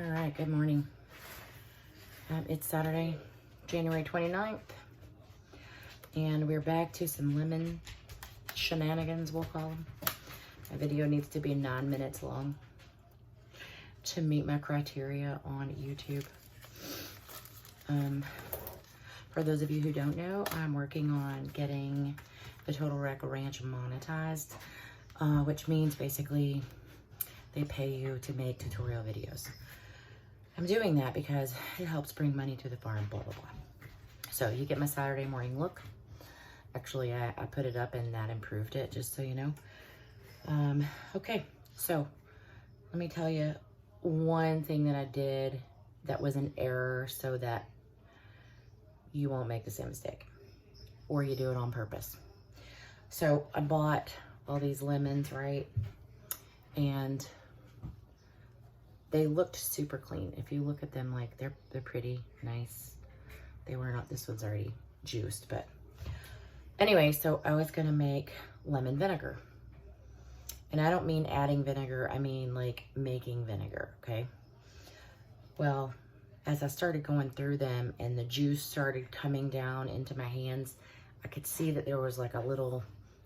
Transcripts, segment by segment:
All right, good morning. It's Saturday, January 29th, and we're back to some lemon shenanigans, we'll call them. My video needs to be 9 minutes long to meet my criteria on YouTube. For those of you who don't know, I'm working on getting the Total Wreck Ranch monetized, which means basically they pay you to make tutorial videos. I'm doing that because it helps bring money to the farm, blah, blah, blah. So you get my Saturday morning look. Actually, I put it up and that improved it, just so you know. Okay, so let me tell you one thing that I did that was an error so that you won't make the same mistake or you do it on purpose. So I bought all these lemons, right? And they looked super clean. If you look at them, like they're pretty nice. They were not, this one's already juiced, but anyway, so I was gonna make lemon vinegar. And I don't mean adding vinegar, I mean like making vinegar, okay? Well, as I started going through them and the juice started coming down into my hands, I could see that there was like a little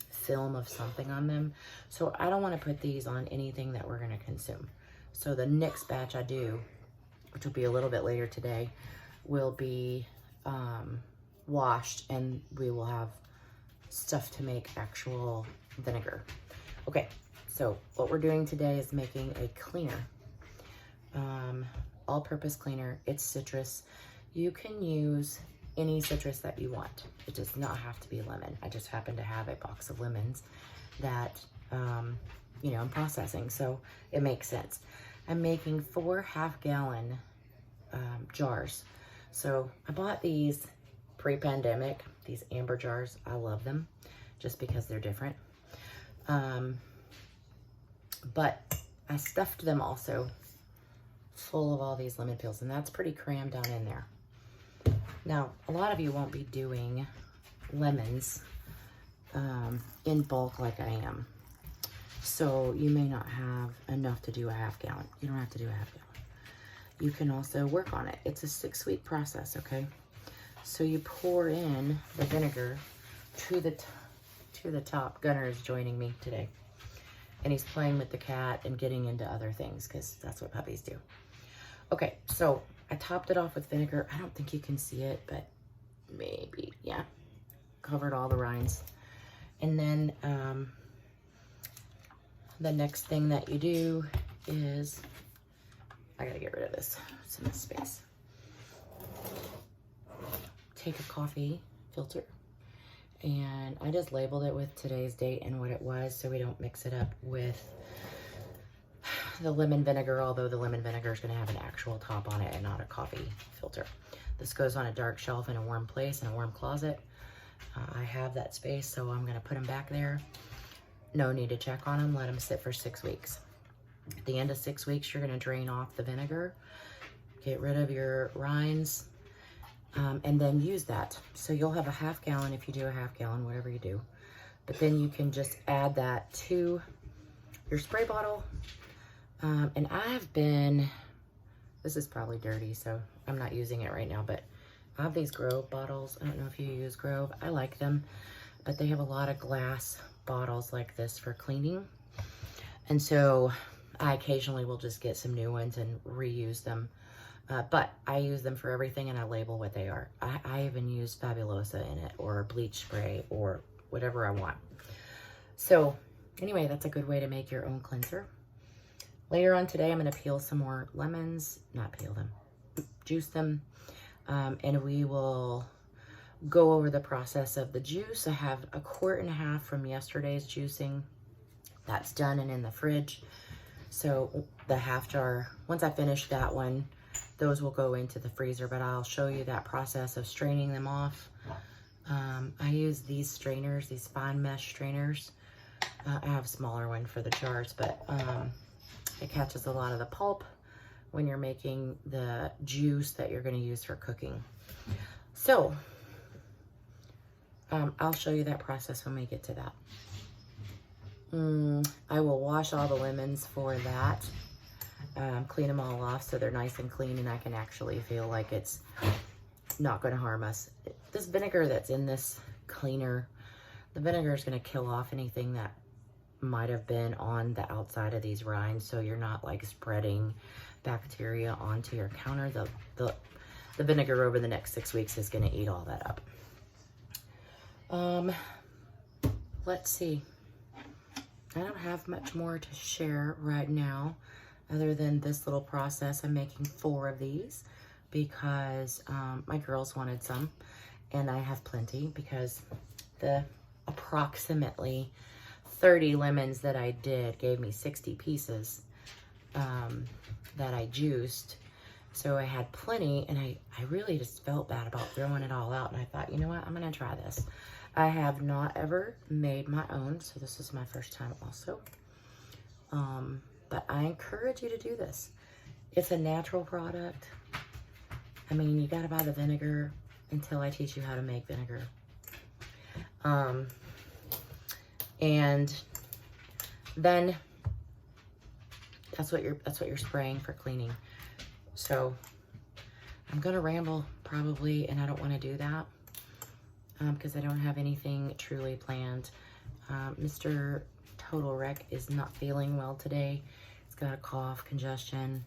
film of something on them. So I don't wanna put these on anything that we're gonna consume. So the next batch I do, which will be a little bit later today, will be washed and we will have stuff to make actual vinegar. Okay, so what we're doing today is making a cleaner, all-purpose cleaner. It's citrus. You can use any citrus that you want. It does not have to be lemon. I just happen to have a box of lemons that you know, I'm processing, so it makes sense. I'm making 4 half-gallon jars. So I bought these pre-pandemic, these amber jars. I love them just because they're different. But I stuffed them also full of all these lemon peels, and that's pretty crammed down in there. Now, a lot of you won't be doing lemons in bulk like I am. So you may not have enough to do a half-gallon. You don't have to do a half-gallon. You can also work on it. It's a 6-week process, okay? So you pour in the vinegar to the top. Gunner is joining me today. And he's playing with the cat and getting into other things because that's what puppies do. Okay, so I topped it off with vinegar. I don't think you can see it, but maybe, yeah. Covered all the rinds. And then the next thing that you do is, I gotta get rid of this, it's in this space. Take a coffee filter, and I just labeled it with today's date and what it was so we don't mix it up with the lemon vinegar, although the lemon vinegar is gonna have an actual top on it and not a coffee filter. This goes on a dark shelf in a warm place, in a warm closet. I have that space, so I'm gonna put them back there. No need to check on them, let them sit for 6 weeks. At the end of 6 weeks, you're gonna drain off the vinegar, get rid of your rinds, and then use that. So you'll have a half-gallon if you do a half-gallon, whatever you do. But then you can just add that to your spray bottle. And I've been, this is probably dirty, so I'm not using it right now, but I have these Grove bottles. I don't know if you use Grove. I like them, but they have a lot of glass bottles like this for cleaning. And so I occasionally will just get some new ones and reuse them. But I use them for everything and I label what they are. I even use Fabulosa in it or bleach spray or whatever I want. So anyway, that's a good way to make your own cleanser. Later on today, I'm gonna peel some more lemons, not peel them, juice them. And we will go over the process of the juice. I have a 1.5 quarts from yesterday's juicing. That's done and in the fridge. So the half jar, once I finish that one, those will go into the freezer, but I'll show you that process of straining them off. I use these strainers, these fine mesh strainers. I have a smaller one for the jars, but it catches a lot of the pulp when you're making the juice that you're gonna use for cooking. So, I'll show you that process when we get to that. I will wash all the lemons for that. clean them all off so they're nice and clean, and I can actually feel like it's not going to harm us. This vinegar that's in this cleaner, the vinegar is going to kill off anything that might have been on the outside of these rinds, so you're not like spreading bacteria onto your counter. The vinegar over the next 6 weeks is going to eat all that up. Let's see. I don't have much more to share right now other than this little process. I'm making 4 of these because my girls wanted some, and I have plenty because the approximately 30 lemons that I did gave me 60 pieces that I juiced. So I had plenty, and I really just felt bad about throwing it all out. And I thought, you know what, I'm gonna try this. I have not ever made my own, so this is my first time also. But I encourage you to do this. It's a natural product. I mean, you gotta buy the vinegar until I teach you how to make vinegar. And then that's what you're spraying for cleaning. So I'm gonna ramble probably, and I don't want to do that because I don't have anything truly planned. Mr. Total Wreck is not feeling well today. He's got a cough, congestion.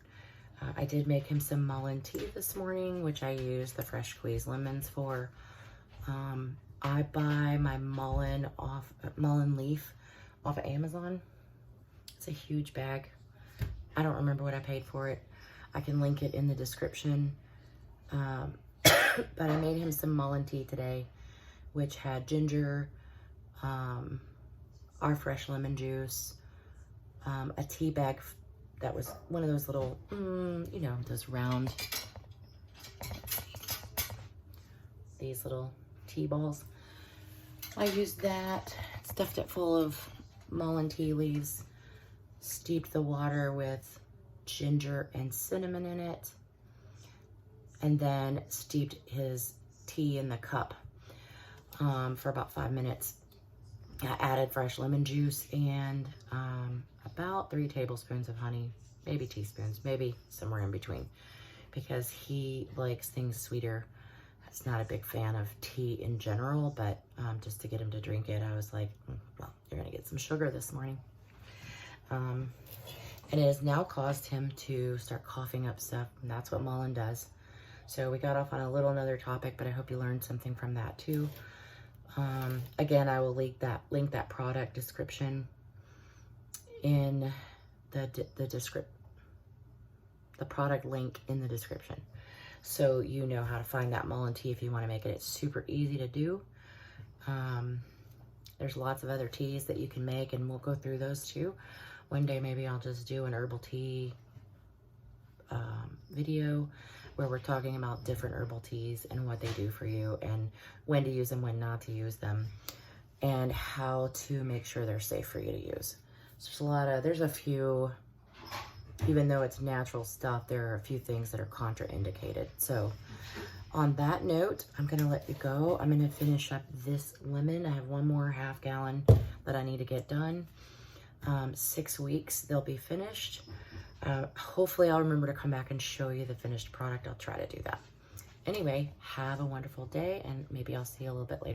I did make him some Mullein tea this morning, which I use the fresh squeezed lemons for. I buy my Mullein leaf off of Amazon. It's a huge bag. I don't remember what I paid for it. I can link it in the description. But I made him some Mullein tea today, which had ginger, our fresh lemon juice, a tea bag that was one of those little, you know, those round, these little tea balls. I used that, stuffed it full of Mullein tea leaves, steeped the water with ginger and cinnamon in it, and then steeped his tea in the cup for about 5 minutes. I added fresh lemon juice and about 3 tablespoons of honey, maybe teaspoons, maybe somewhere in between, because he likes things sweeter. He's not a big fan of tea in general, but just to get him to drink it, I was like, well, you're gonna get some sugar this morning. And it has now caused him to start coughing up stuff, and that's what Mullein does. So we got off on another topic, but I hope you learned something from that too. Again, I will link that product description in the product link in the description, so you know how to find that Mullein tea if you want to make it. It's super easy to do. There's lots of other teas that you can make, and we'll go through those too. One day maybe I'll just do an herbal tea video where we're talking about different herbal teas and what they do for you, and when to use them, when not to use them, and how to make sure they're safe for you to use. So there's a few, even though it's natural stuff, there are a few things that are contraindicated. So on that note, I'm gonna let you go. I'm gonna finish up this lemon. I have one more half gallon that I need to get done. 6 weeks, they'll be finished. Hopefully I'll remember to come back and show you the finished product. I'll try to do that. Anyway, have a wonderful day, and maybe I'll see you a little bit later.